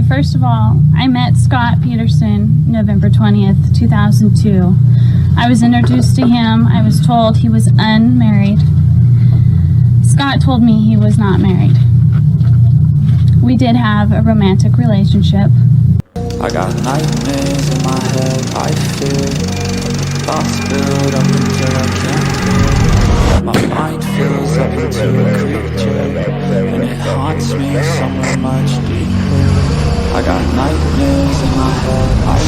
first of all, I met Scott Peterson November 20th, 2002. I was introduced to him. I was told he was unmarried. Scott told me he was not married. We did have a romantic relationship. I got nightmares in my head, I fear thoughts build up until I can't feel. My mind fills up into a creature, and it haunts me somewhere much deeper. I got nightmares in my head, I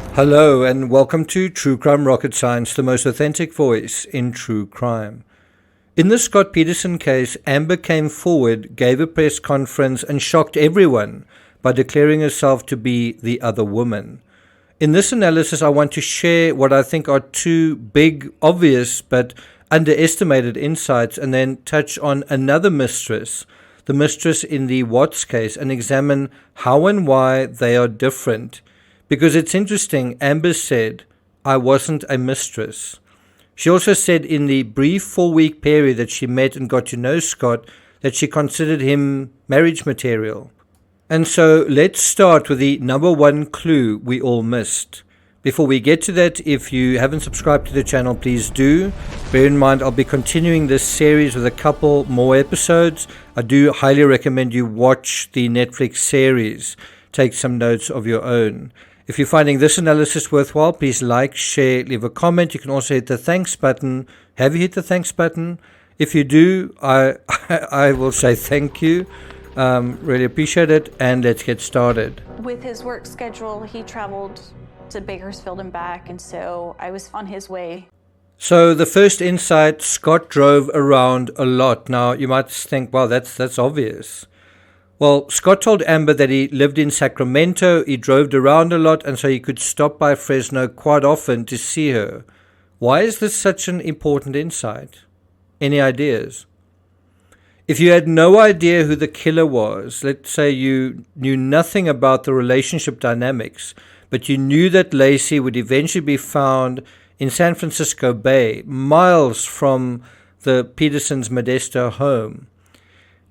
fear. Hello and welcome to True Crime Rocket Science, the most authentic voice in true crime. In the Scott Peterson case, Amber came forward, gave a press conference and shocked everyone by declaring herself to be the other woman. In this analysis, I want to share what I think are two big, obvious, but underestimated insights, and then touch on another mistress, the mistress in the Watts case, and examine how and why they are different. Because it's interesting, Amber said, "I wasn't a mistress." She also said in the brief 4-week period that she met and got to know Scott that she considered him marriage material. And so let's start with the number one clue we all missed. Before we get to that, if you haven't subscribed to the channel, please do. Bear in mind, I'll be continuing this series with a couple more episodes. I do highly recommend you watch the Netflix series. Take some notes of your own. If you're finding this analysis worthwhile, please like, share, leave a comment. You can also hit the thanks button. Have you hit the thanks button? If you do, I will say thank you. Really appreciate it. And let's get started. With his work schedule, he traveled to Bakersfield and back, and so I was on his way. So the first insight, Scott drove around a lot. Now, you might think, well, that's obvious. Well, Scott told Amber that he lived in Sacramento, he drove around a lot, and so he could stop by Fresno quite often to see her. Why is this such an important insight? Any ideas? If you had no idea who the killer was, let's say you knew nothing about the relationship dynamics, but you knew that Lacey would eventually be found in San Francisco Bay, miles from the Petersons' Modesto home.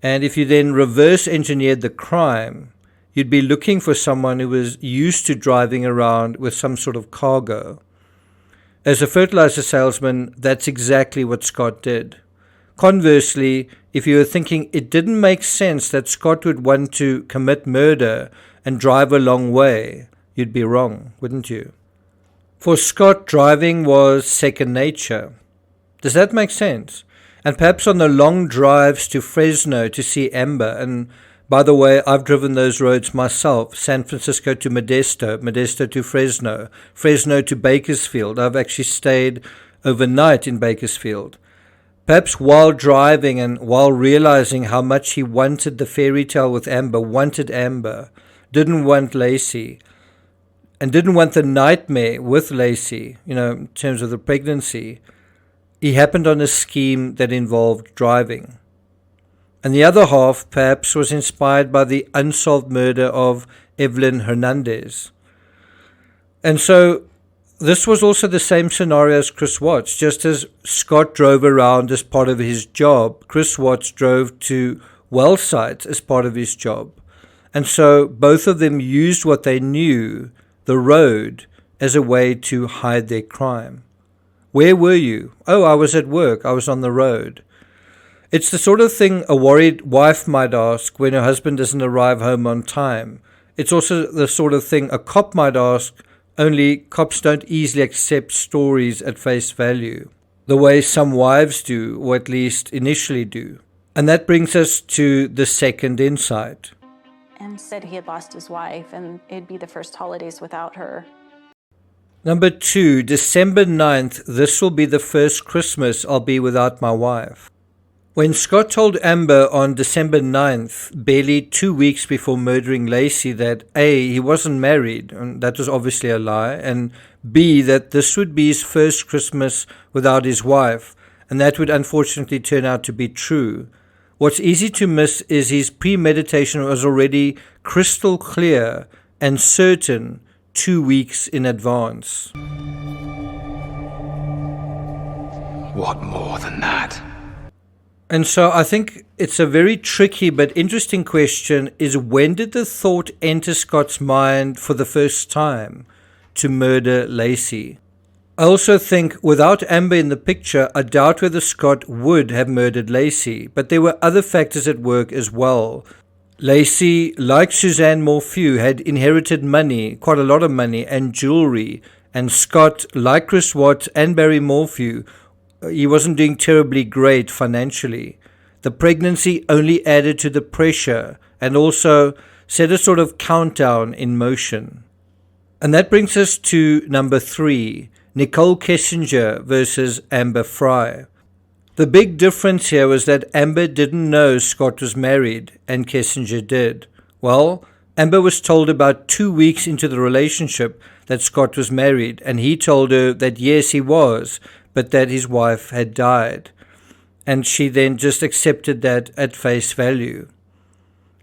And if you then reverse engineered the crime, you'd be looking for someone who was used to driving around with some sort of cargo. As a fertilizer salesman, that's exactly what Scott did. Conversely, if you were thinking it didn't make sense that Scott would want to commit murder and drive a long way, you'd be wrong, wouldn't you? For Scott, driving was second nature. Does that make sense? And perhaps on the long drives to Fresno to see Amber, and by the way, I've driven those roads myself, San Francisco to Modesto, Modesto to Fresno, Fresno to Bakersfield. I've actually stayed overnight in Bakersfield. Perhaps while driving and while realizing how much he wanted the fairy tale with Amber, wanted Amber, didn't want Lacey, and didn't want the nightmare with Lacey, in terms of the pregnancy, he happened on a scheme that involved driving. And the other half, perhaps, was inspired by the unsolved murder of Evelyn Hernandez. And so this was also the same scenario as Chris Watts. Just as Scott drove around as part of his job, Chris Watts drove to well sites as part of his job. And so both of them used what they knew, the road, as a way to hide their crime. Where were you? Oh, I was at work. I was on the road. It's the sort of thing a worried wife might ask when her husband doesn't arrive home on time. It's also the sort of thing a cop might ask, only cops don't easily accept stories at face value, the way some wives do, or at least initially do. And that brings us to the second insight. And said he had lost his wife, and it'd be the first holidays without her. Number 2, December 9th, this will be the first Christmas I'll be without my wife. When Scott told Amber on December 9th, barely 2 weeks before murdering Lacey, that A, he wasn't married, and that was obviously a lie, and B, that this would be his first Christmas without his wife, and that would unfortunately turn out to be true. What's easy to miss is his premeditation was already crystal clear and certain 2 weeks in advance. What more than that? And so I think it's a very tricky but interesting question is when did the thought enter Scott's mind for the first time to murder Lacey? I also think without Amber in the picture, I doubt whether Scott would have murdered Lacey, but there were other factors at work as well. Lacey, like Suzanne Morphew, had inherited money, quite a lot of money, and jewelry, and Scott, like Chris Watts and Barry Morphew, he wasn't doing terribly great financially. The pregnancy only added to the pressure and also set a sort of countdown in motion. And that brings us to number 3, Nicole Kessinger versus Amber Fry. The big difference here was that Amber didn't know Scott was married and Kessinger did. Well, Amber was told about 2 weeks into the relationship that Scott was married, and he told her that yes, he was, but that his wife had died. And she then just accepted that at face value.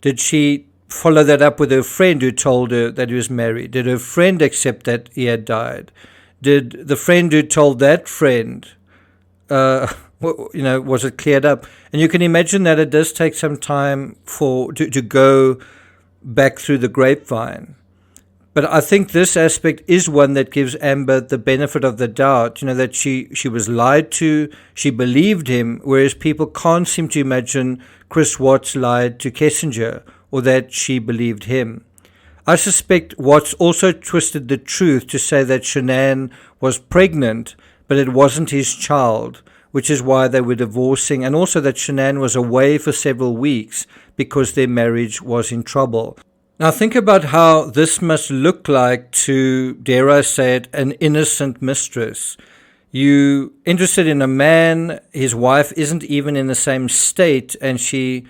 Did she follow that up with her friend who told her that he was married? Did her friend accept that he had died? Did the friend who told that friend, was it cleared up? And you can imagine that it does take some time to go back through the grapevine. But I think this aspect is one that gives Amber the benefit of the doubt, that she was lied to, she believed him, whereas people can't seem to imagine Chris Watts lied to Kessinger or that she believed him. I suspect Watts also twisted the truth to say that Shanann was pregnant, but it wasn't his child, which is why they were divorcing, and also that Shanann was away for several weeks because their marriage was in trouble. Now think about how this must look like to, dare I say it, an innocent mistress. You interested in a man, his wife isn't even in the same state, and she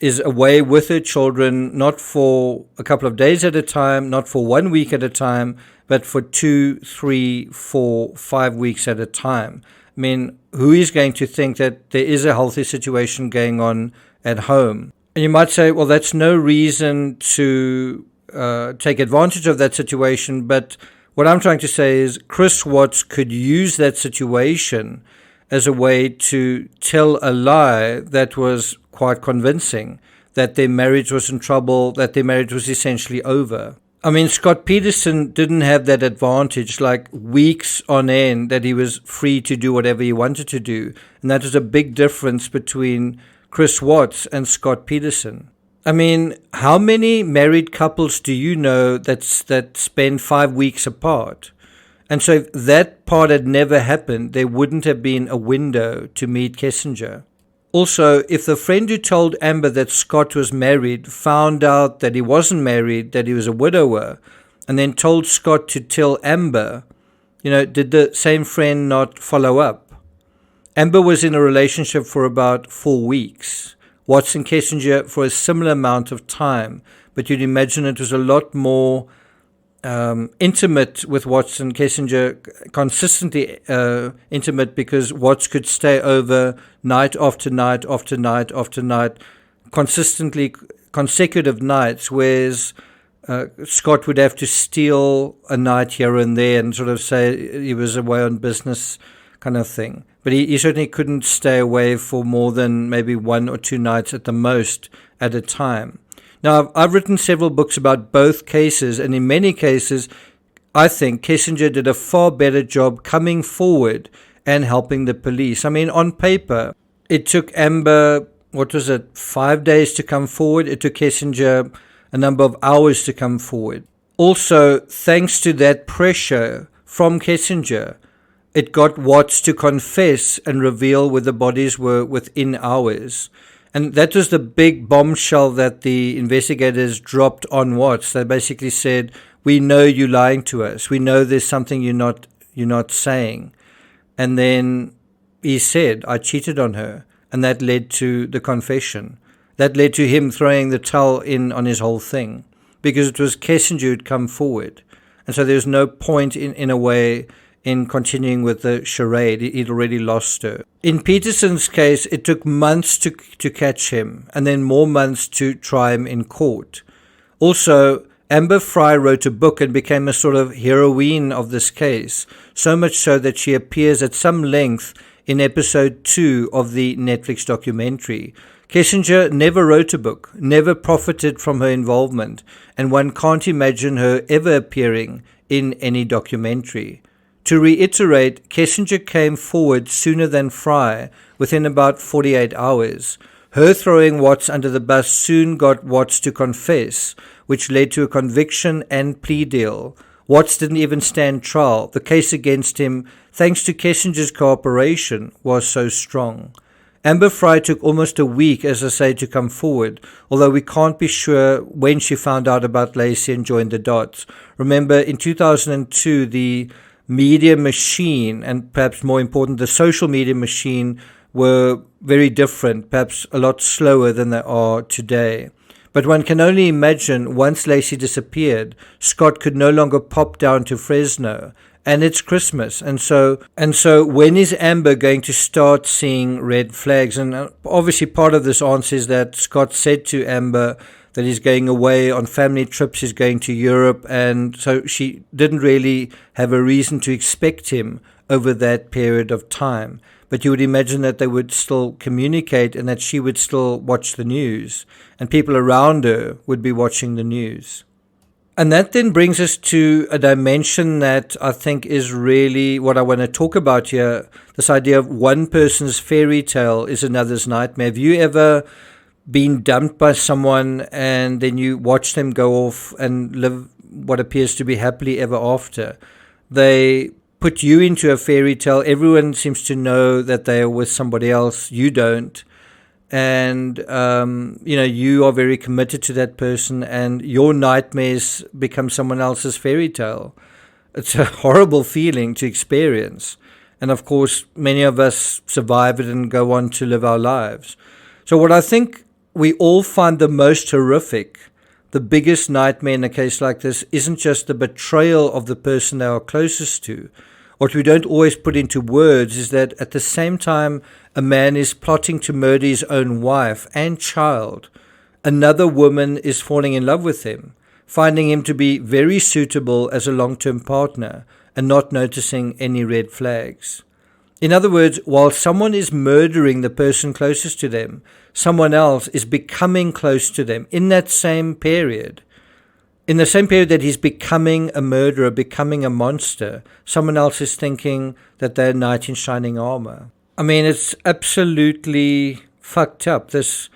is away with her children, not for a couple of days at a time, not for 1 week at a time, but for 2, 3, 4, 5 weeks at a time. I mean, who is going to think that there is a healthy situation going on at home? And you might say, well, that's no reason to take advantage of that situation. But what I'm trying to say is Chris Watts could use that situation as a way to tell a lie that was quite convincing, that their marriage was in trouble, that their marriage was essentially over. I mean, Scott Peterson didn't have that advantage, like weeks on end, that he was free to do whatever he wanted to do. And that is a big difference between Chris Watts and Scott Peterson. I mean, how many married couples do you know that spend 5 weeks apart? And so if that part had never happened, there wouldn't have been a window to meet Kessinger. Also, if the friend who told Amber that Scott was married found out that he wasn't married, that he was a widower, and then told Scott to tell Amber, did the same friend not follow up? Amber was in a relationship for about 4 weeks. Watts and Kessinger for a similar amount of time, but you'd imagine it was a lot more intimate with Watts and Kessinger, consistently intimate, because Watts could stay over night after night after night after night, consistently consecutive nights, whereas Scott would have to steal a night here and there and sort of say he was away on business kind of thing. But he certainly couldn't stay away for more than maybe 1 or 2 nights at the most at a time. Now, I've written several books about both cases, and in many cases, I think Kessinger did a far better job coming forward and helping the police. I mean, on paper, it took Amber, 5 days to come forward. It took Kessinger a number of hours to come forward. Also, thanks to that pressure from Kessinger, it got Watts to confess and reveal where the bodies were within hours. And that was the big bombshell that the investigators dropped on Watts. They basically said, we know you're lying to us. We know there's something you're not saying. And then he said, I cheated on her. And that led to the confession. That led to him throwing the towel in on his whole thing, because it was Kessinger who'd come forward. And so there's no point in a way in continuing with the charade. He'd already lost her. In Peterson's case, it took months to catch him, and then more months to try him in court. Also, Amber Fry wrote a book and became a sort of heroine of this case, so much so that she appears at some length in episode 2 of the Netflix documentary. Kissinger never wrote a book, never profited from her involvement, and one can't imagine her ever appearing in any documentary. To reiterate, Kissinger came forward sooner than Fry, within about 48 hours. Her throwing Watts under the bus soon got Watts to confess, which led to a conviction and plea deal. Watts didn't even stand trial. The case against him, thanks to Kissinger's cooperation, was so strong. Amber Fry took almost a week, as I say, to come forward, although we can't be sure when she found out about Lacey and joined the dots. Remember, in 2002, the media machine, and perhaps more important, the social media machine, were very different, perhaps a lot slower than they are today. But one can only imagine once Lacey disappeared, Scott could no longer pop down to Fresno. And it's Christmas, and so when is Amber going to start seeing red flags? And obviously part of this answer is that Scott said to Amber that he's going away on family trips, he's going to Europe, and so she didn't really have a reason to expect him over that period of time. But you would imagine that they would still communicate and that she would still watch the news, and people around her would be watching the news. And that then brings us to a dimension that I think is really what I want to talk about here, this idea of one person's fairy tale is another's nightmare. Have you ever been dumped by someone and then you watch them go off and live what appears to be happily ever after? They put you into a fairy tale. Everyone seems to know that they are with somebody else. You don't. And, you are very committed to that person and your nightmares become someone else's fairy tale. It's a horrible feeling to experience. And of course, many of us survive it and go on to live our lives. So what I think we all find the most horrific, the biggest nightmare in a case like this, isn't just the betrayal of the person they are closest to. What we don't always put into words is that at the same time a man is plotting to murder his own wife and child, another woman is falling in love with him, finding him to be very suitable as a long-term partner and not noticing any red flags. In other words, while someone is murdering the person closest to them, someone else is becoming close to them in that same period. In the same period that he's becoming a murderer, becoming a monster, someone else is thinking that they're a knight in shining armor. I mean, it's absolutely fucked up. This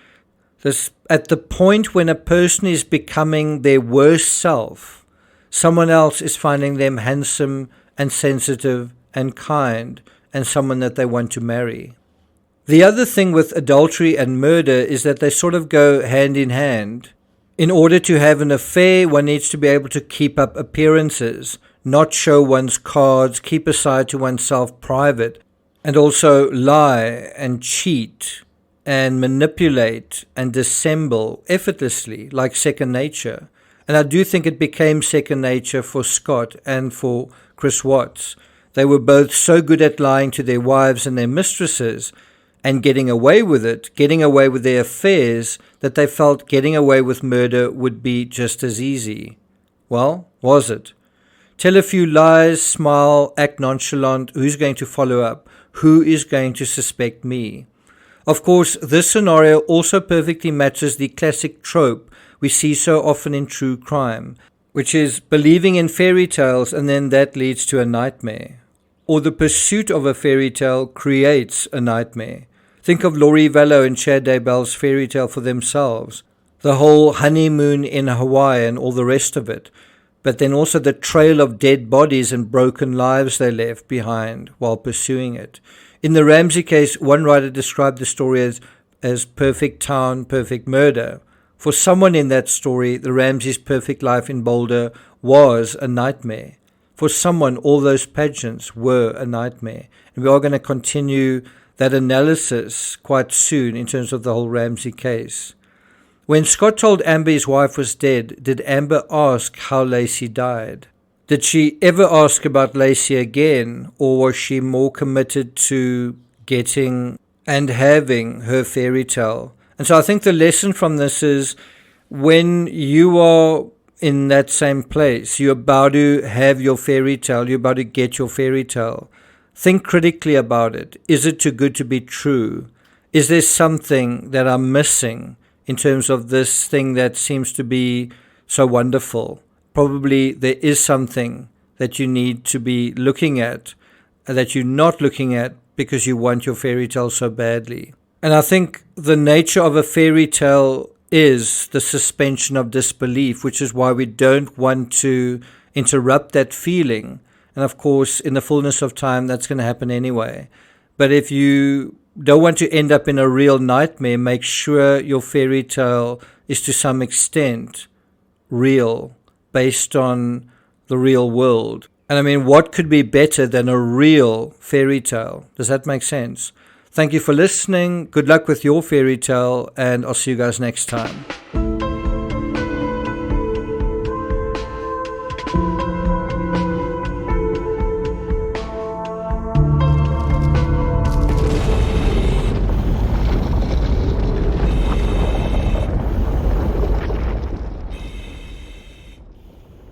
at the point when a person is becoming their worst self, someone else is finding them handsome and sensitive and kind and someone that they want to marry. The other thing with adultery and murder is that they sort of go hand in hand. In order to have an affair, one needs to be able to keep up appearances, not show one's cards, keep a side to oneself private, and also lie and cheat and manipulate and dissemble effortlessly like second nature. And I do think it became second nature for Scott and for Chris Watts. They were both so good at lying to their wives and their mistresses and getting away with it, getting away with their affairs, that they felt getting away with murder would be just as easy. Well, was it? Tell a few lies, smile, act nonchalant. Who's going to follow up? Who is going to suspect me? Of course, this scenario also perfectly matches the classic trope we see so often in true crime, which is believing in fairy tales and then that leads to a nightmare. Or the pursuit of a fairy tale creates a nightmare. Think of Laurie Vallow and Chad Daybell's fairy tale for themselves. The whole honeymoon in Hawaii and all the rest of it. But then also the trail of dead bodies and broken lives they left behind while pursuing it. In the Ramsey case, one writer described the story as perfect town, perfect murder. For someone in that story, the Ramsey's perfect life in Boulder was a nightmare. For someone, all those pageants were a nightmare. And we are going to continue that analysis quite soon in terms of the whole Ramsey case. When Scott told Amber his wife was dead, did Amber ask how Lacey died? Did she ever ask about Lacey again, or was she more committed to getting and having her fairy tale? And so I think the lesson from this is when you are in that same place, you're about to have your fairy tale, you're about to get your fairy tale, Think critically about it. Is it too good to be true? Is there something that I'm missing in terms of this thing that seems to be so wonderful? Probably there is something that you need to be looking at, that you're not looking at because you want your fairy tale so badly. And I think the nature of a fairy tale is the suspension of disbelief, which is why we don't want to interrupt that feeling. And of course, in the fullness of time, that's going to happen anyway. But if you don't want to end up in a real nightmare, make sure your fairy tale is to some extent real, based on the real world. And I mean, what could be better than a real fairy tale? Does that make sense? Thank you for listening. Good luck with your fairy tale, and I'll see you guys next time.